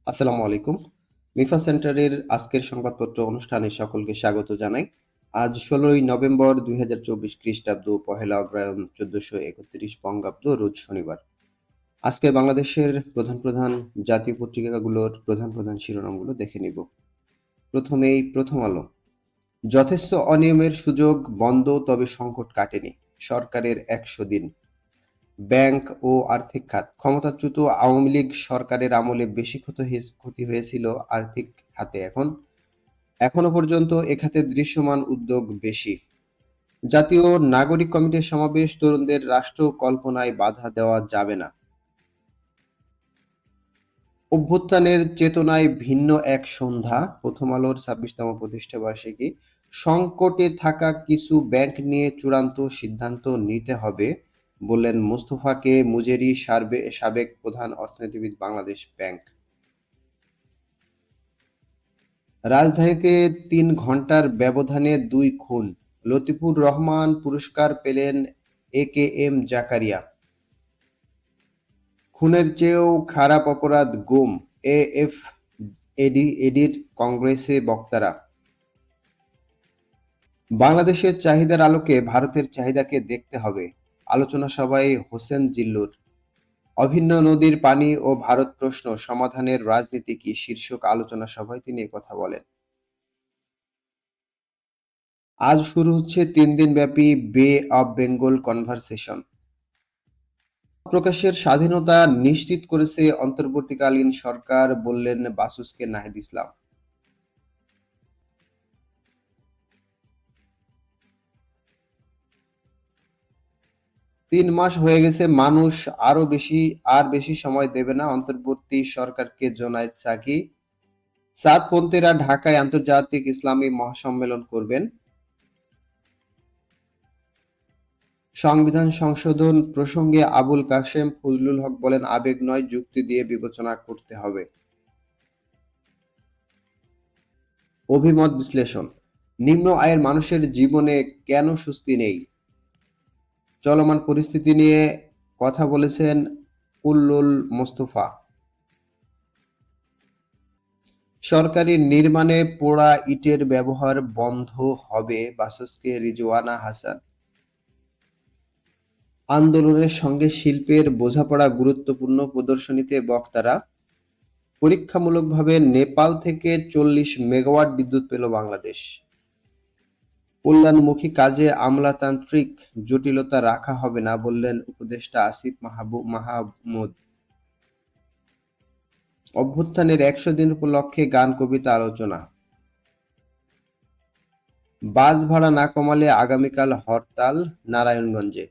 আসসালামু আলাইকুম। মিফা সেন্টারের আজকের সংবাদপত্র অনুষ্ঠানে সকলকে স্বাগত জানাই। আজ ১৬ই নভেম্বর ২০২৪ খ্রিস্টাব্দ, পহেলা অগ্রহায়ণ ১৪৩১ বঙ্গাব্দ, রোজ শনিবার। আজকে বাংলাদেশের প্রধান প্রধান জাতীয় পত্রিকাগুলোর প্রধান প্রধান শিরোনামগুলো দেখে নিব। প্রথমেই প্রথম আলো। যথেষ্ট অনিয়মের সুযোগ বন্ধ, তবে সংকট কাটেনি। সরকারের ১০০ দিন। ব্যাংক ও আর্থিক খাত। ক্ষমতাচ্যুত আওয়ামী লীগ সরকারের আমলে বেশি ক্ষতি হয়েছিল আর্থিক খাতে। এখনো পর্যন্ত এ খাতে দৃশ্যমান উদ্যোগ বেশি। জাতীয় নাগরিক কমিটির সমাবেশ। তরুণদের রাষ্ট্র কল্পনায় বাধা দেওয়া যাবে না। অভ্যুত্থানের চেতনায় ভিন্ন এক সন্ধ্যা। প্রথম আলোর ২৬তম প্রতিষ্ঠাবার্ষিকী। সংকটে থাকা কিছু ব্যাংক নিয়ে চূড়ান্ত সিদ্ধান্ত নিতে হবে বললেন মোস্তফাকে মুজেরি, সাবেক প্রধান অর্থনীতিবিদ, বাংলাদেশ ব্যাংক। রাজধানীতে ৩ ঘণ্টার ব্যবধানে ২ খুন। লতিফুর রহমান পুরস্কার পেলেন একেএম জাকারিয়া। খুনের চেয়েও খারাপ অপরাধ গুম। এএফএডির কংগ্রেসে বক্তারা। বাংলাদেশের চাহিদার আলোকে ভারতের চাহিদাকে দেখতে হবে। আলোচনা সভায় হোসেন জিল্লুর। অভিন্ন নদীর পানি ও ভারত প্রশ্ন সমাধানের রাজনীতি কি শীর্ষক আলোচনা সভায় তিনি একথা বলেন। আজ শুরু হচ্ছে ৩ দিনব্যাপী বে অব বেঙ্গল কনভারসেশন। প্রকাশের স্বাধীনতা নিশ্চিত করেছে অন্তর্বর্তীকালীন সরকার বললেন বাসুসকে নাহিদ ইসলাম। ৩ মাস হয়ে গেছে, মানুষ আর বেশি সময় দেবে না অন্তর্বর্তী সরকারকে, জোনায়েদ সাকি। সাতপন্থীরা ঢাকায় আন্তর্জাতিক ইসলামী মহাসম্মেলন করবেন। সংবিধান সংশোধন প্রসঙ্গে আবুল কাশেম ফজলুল হক বলেন, আবেগ নয়, যুক্তি দিয়ে বিবেচনা করতে হবে। অভিমত বিশ্লেষণ। নিম্ন আয়ের মানুষের জীবনে কেন স্বস্তি নেই? চলমান পরিস্থিতি নিয়ে কথা বলেছেন কুল্লুল মোস্তফা। সরকারি নির্মাণে পোড়া ইটের ব্যবহার বন্ধ হবে, বাসসকে রিজওয়ানা হাসান। আন্দোলনের সঙ্গে শিল্পের বোঝাপড়া গুরুত্বপূর্ণ, প্রদর্শনীতে বক্তারা। পরীক্ষামূলকভাবে নেপাল থেকে ৪০ মেগাওয়াট বিদ্যুৎ পেল বাংলাদেশ। কল্যাণমুখী কাজে আমলাতান্ত্রিক জটিলতা রাখা হবে না বললেন উপদেষ্টা আসিফ মাহমুদ। অভ্যুত্থানের ১০০ দিন উপলক্ষে গান, কবিতা, আলোচনা। বাস ভাড়া না কমালে আগামীকাল হরতাল, নারায়ণগঞ্জে।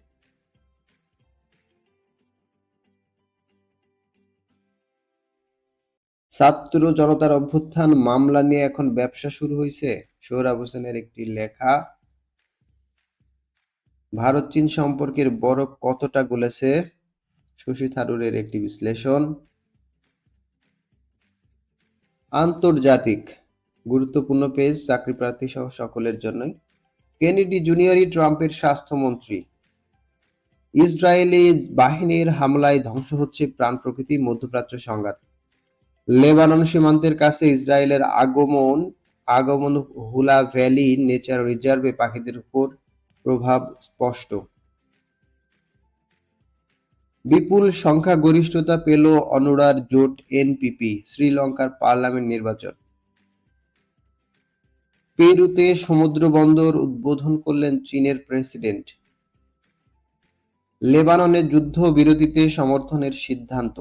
ছাত্র জনতার অভ্যুত্থান মামলা নিয়ে এখন ব্যবসা শুরু হয়েছে, সোহরাব হোসেনের একটি লেখা। ভারত চীন সম্পর্কের বরফ কতটা গলেছে, শশী থারুরের একটি বিশ্লেষণ। আন্তর্জাতিক গুরুত্বপূর্ণ পেজ, চাকরি প্রার্থী সহ সকলের জন্যই। কেনেডি জুনিয়রই ট্রাম্পের স্বাস্থ্যমন্ত্রী। ইসরায়েলি বাহিনীর হামলায় ধ্বংস হচ্ছে প্রাণ প্রকৃতি, মধ্যপ্রাচ্য সংঘাত। লেবানন সীমান্তের কাছে ইসরায়েলের আগমন হুলা ভ্যালি নেচার রিজার্ভে পাখিদের উপর প্রভাব স্পষ্ট। বিপুল সংখ্যাগরিষ্ঠতা পেল অনুরার জোট এনপিপি, শ্রীলঙ্কার পার্লামেন্ট নির্বাচন। পেরুতে সমুদ্র বন্দর উদ্বোধন করলেন চীনের প্রেসিডেন্ট। লেবাননে যুদ্ধবিরতিতে সমর্থনের সিদ্ধান্ত।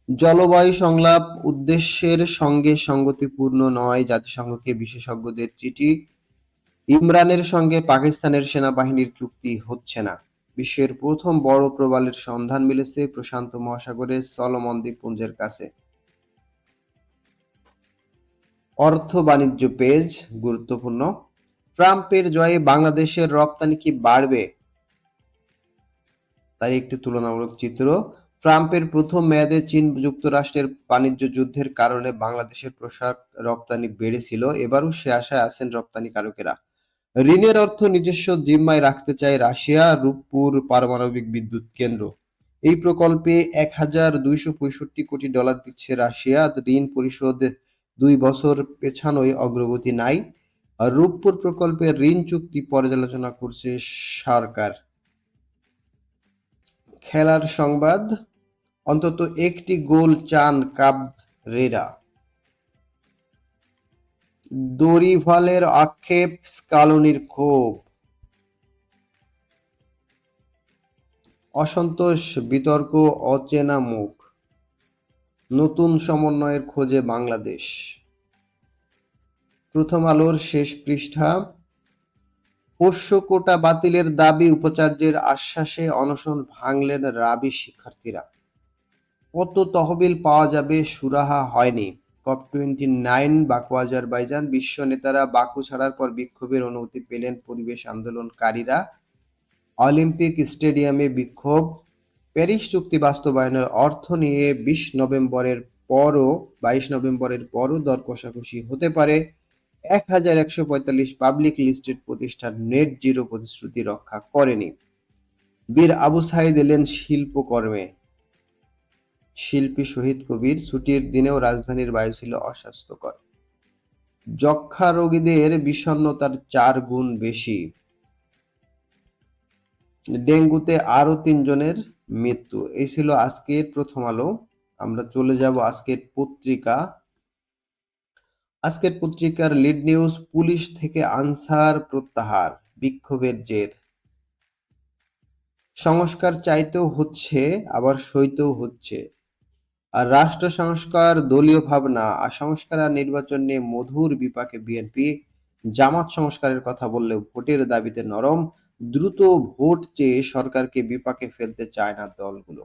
জলবায়ু সংলাপ উদ্দেশ্যের সঙ্গে সঙ্গতিপূর্ণ নয়, জাতিসংঘকে বিশেষজ্ঞদের চিঠি। ইমরানের সঙ্গে পাকিস্তানের সেনাবাহিনীর চুক্তি হচ্ছে না। বিশ্বের প্রথম বড় প্রবালের সন্ধান মিলেছে প্রশান্ত মহাসাগরের সলোমন দ্বীপপুঞ্জের কাছে। অর্থ বাণিজ্য পেজ গুরুত্বপূর্ণ। ট্রাম্পের জয়ে বাংলাদেশের রপ্তানি কি বাড়বে, তার একটি তুলনামূলক চিত্র। ট্রাম্পের প্রথম মেয়াদে চীন যুক্তরাষ্ট্রের বাণিজ্য যুদ্ধের কারণে বাংলাদেশের পোশাক রপ্তানি বেড়েছিল, এবারও সে আশায় আছেন রপ্তানিকারকেরা। ঋণের অর্থ নিজস্ব জিম্মায় রাখতে চায় রাশিয়া, রূপপুর পারমাণবিক বিদ্যুৎ কেন্দ্র। এই প্রকল্পে $1,265 কোটি দিচ্ছে রাশিয়া। ঋণ পরিশোধ 2 বছর পেছানোয় অগ্রগতি নাই। আর রূপপুর প্রকল্পে ঋণ চুক্তি পর্যালোচনা করছে সরকার। খেলার সংবাদ, অন্তত একটি গোল চান কাবরেরা। দরিভালের আক্ষেপ, স্কালোনির ক্ষোভ। অসন্তোষ, বিতর্ক, অচেনা মুখ। নতুন সমন্বয়ের খোঁজে বাংলাদেশ। প্রথম আলোর শেষ পৃষ্ঠা। পোষ্য কোটা বাতিলের দাবি, উপাচার্যের আশ্বাসে অনশন ভাঙলেন রাবি শিক্ষার্থীরা। কত তহবিল পাওয়া যাবে সুরাহা হয়নি। COP29 Baku Azerbaijan. বিশ্ব নেতারা বাকু ছাড়ার পর বিক্ষোভের অনুমতি পেলেন পরিবেশ আন্দোলনকারীরা। অলিম্পিক স্টেডিয়ামে বিক্ষোভ। প্যারিস চুক্তি বাস্তবায়নের অর্থ নিয়ে 22 নভেম্বরের পরও দর কষাকষি হতে পারে। 1145 পাবলিক লিস্টেড প্রতিষ্ঠান নেট জিরো প্রতিশ্রুতি রক্ষা করেনি। বীর আবু সাইদ এলেন শিল্পকর্মে। শিল্পী শহীদ কবির। ছুটির দিনেও রাজধানীর বায়ু ছিল অস্বাস্থ্যকর। যক্ষ্মা রোগীদের বিষণ্ণতার 4 গুণ বেশি। ডেঙ্গুতে আরো 3 জনের মৃত্যু। এই ছিল আজকের প্রথম আলো। আমরা চলে যাব আজকের পত্রিকা। আজকের পত্রিকার লিড নিউজ, পুলিশ থেকে আনসার প্রত্যাহার, বিক্ষোভের জের। সংস্কার চাইতেও হচ্ছে, আবার সইতেও হচ্ছে। আর রাষ্ট্র সংস্কার দলীয় ভাবনা, আর সংস্কার আর নির্বাচন নিয়ে মধুর বিপাকে বিএনপি। জামাত সংস্কারের কথা বললেও ভোটের দাবিতে নরম। দ্রুত ভোট চেয়ে সরকারকে বিপাকে ফেলতে চায় না দলগুলো।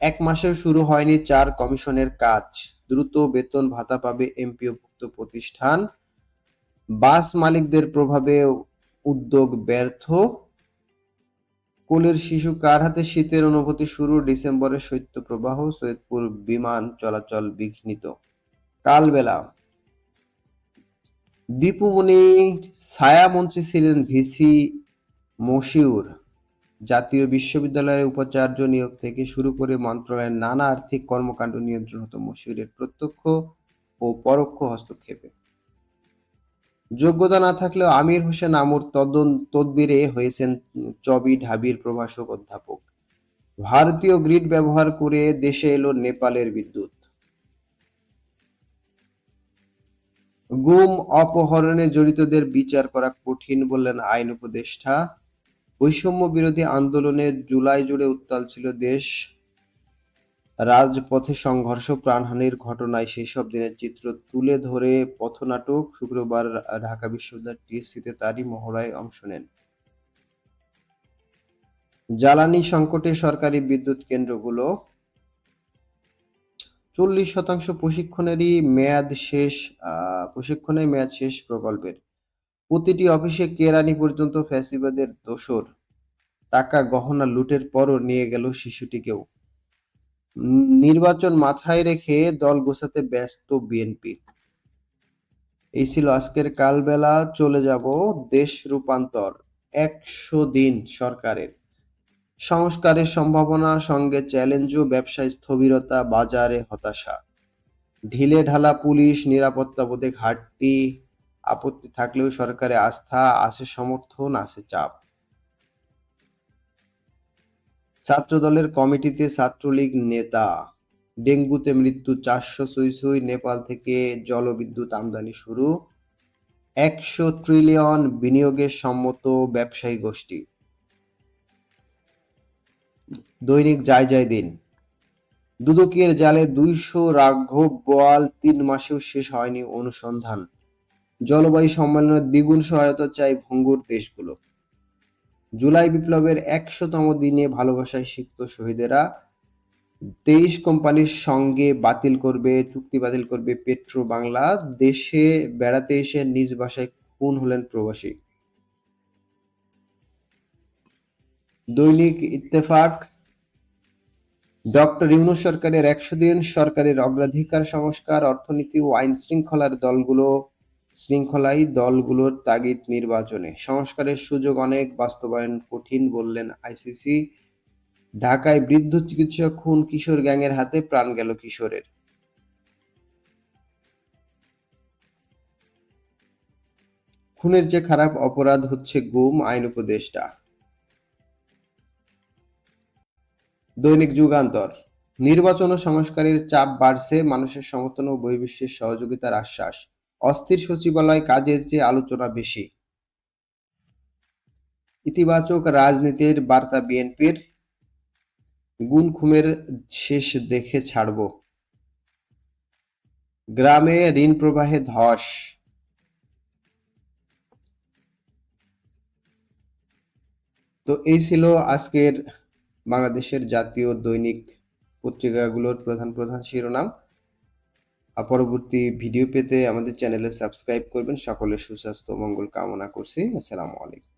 1 মাসেও শুরু হয়নি 4 কমিশনের কাজ। দ্রুত বেতন ভাতা পাবে এমপিওভুক্ত প্রতিষ্ঠান। বাস মালিকদের প্রভাবে উদ্যোগ ব্যর্থ। কোলের শিশু কার হাতে, শীতের অনুভূতি শুরু। ডিসেম্বরের শৈত্যপ্রবাহ, সৈয়দপুর বিমান চলাচল বিঘ্নিত। কালবেলা, দীপুমনি ছায়ামন্ত্রী ছিলেন ভিসি মশিউর। জাতীয় বিশ্ববিদ্যালয়ের উপাচার্য নিয়োগ থেকে শুরু করে মন্ত্রণালয়ের নানা আর্থিক কর্মকাণ্ড নিয়ন্ত্রণ হতো মশিউরের প্রত্যক্ষ ও পরোক্ষ হস্তক্ষেপে। যোগ্যতা না থাকলেও আমির হোসেন আমুর তদবিরে হয়েছেন চবি ঢাবির প্রভাষক অধ্যাপক। ভারতীয় গ্রিড ব্যবহার করে দেশে এলো নেপালের বিদ্যুৎ। গুম অপহরণে জড়িতদের বিচার করা কঠিন বললেন আইন উপদেষ্টা। বৈষম্য বিরোধী আন্দোলনে জুলাই জুড়ে উত্তাল ছিল দেশ। রাজপথে সংঘর্ষ, প্রাণহানির ঘটনায় সেসব দিনের চিত্র তুলে ধরে পথনাটক। শুক্রবার ঢাকা বিশ্ববিদ্যালয়ের টিএসসিতে তারই মহড়ায় অংশ নেন। জ্বালানি সংকটে সরকারি বিদ্যুৎ কেন্দ্রগুলো। 40% প্রশিক্ষণের মেয়াদ শেষ প্রকল্পের। প্রতিটি অফিসে কেরানি পর্যন্ত ফ্যাসিবাদের দোসর। টাকা গহনা লুটের পরও নিয়ে গেল শিশুটিকেও। নির্বাচন মাথায় রেখে দল গোছাতে ব্যস্ত বিএনপি। এই ছিল আজকের কালবেলা। চলে যাব দেশ রূপান্তর। 100 দিন সরকারের। সংস্কারের সম্ভাবনার সঙ্গে চ্যালেঞ্জও, ব্যবসায় স্থবিরতা, বাজারে হতাশা। ঢিলে ঢালা পুলিশ, নিরাপত্তাবোধে ঘাটতি। আপত্তি থাকলেও সরকারে আস্থা, আছে সমর্থন, আছে চাপ। ছাত্রদলের কমিটিতে ছাত্রলীগ নেতা। ডেঙ্গুতে মৃত্যু 400 ছুঁই। নেপাল থেকে জলবিদ্যুৎ আমদানি শুরু। 100 ট্রিলিয়ন বিনিয়োগের সম্মত ব্যবসায়ী গোষ্ঠী। দৈনিক যায় দিন। দুদকের জালে 200 রাঘব বোয়াল, 3 মাসেও শেষ হয়নি অনুসন্ধান। জলবায়ু সম্মেলনে দ্বিগুণ সহায়তা চাই ভঙ্গুর দেশগুলো। জুলাই বিপ্লবের 100তম দিনে ভালোবাসায় সিক্ত শহীদেরা। 23 কোম্পানির সঙ্গে চুক্তি বাতিল করবে পেট্রো বাংলা। দেশে বেড়াতে এসে নিজ বাসায় খুন হলেন প্রবাসী। দৈনিক ইত্তেফাক। ডক্টর ইউনূস সরকারের 100 দিন, সরকারের অগ্রাধিকার সংস্কার, অর্থনীতি ও আইন শৃঙ্খলার দলগুলো শৃঙ্খলাই দলগুলোর তাগিদ নির্বাচনে, সংস্কারের সুযোগ অনেক, বাস্তবায়ন কঠিন বললেন আইসিসি। ঢাকায় বৃদ্ধ চিকিৎসক খুন, কিশোর গ্যাংয়ের হাতে প্রাণ গেল কিশোরের। খুনের চেয়ে খারাপ অপরাধ হচ্ছে গুম, আইন উপদেষ্টা। দৈনিক যুগান্তর, নির্বাচন ও সংস্কারের চাপ বাড়ছে, মানুষের সমর্থন ও বহির্বিশ্বের সহযোগিতার আশ্বাস। অস্থির সচিবালয়, কাজের চেয়ে আলোচনা বেশি। ইতিবাচক রাজনীতির বার্তা বিএনপির, গুম খুনের শেষ দেখে ছাড়ব। গ্রামে ঋণ প্রবাহে ধস। তো এই ছিল আজকের বাংলাদেশের জাতীয় দৈনিক পত্রিকাগুলোর প্রধান প্রধান শিরোনাম। পরবর্তী ভিডিও পেতে আমাদের চ্যানেলে সাবস্ক্রাইব করবেন। সকলের সুস্বাস্থ্য ও মঙ্গল কামনা করছি। আসসালামু আলাইকুম।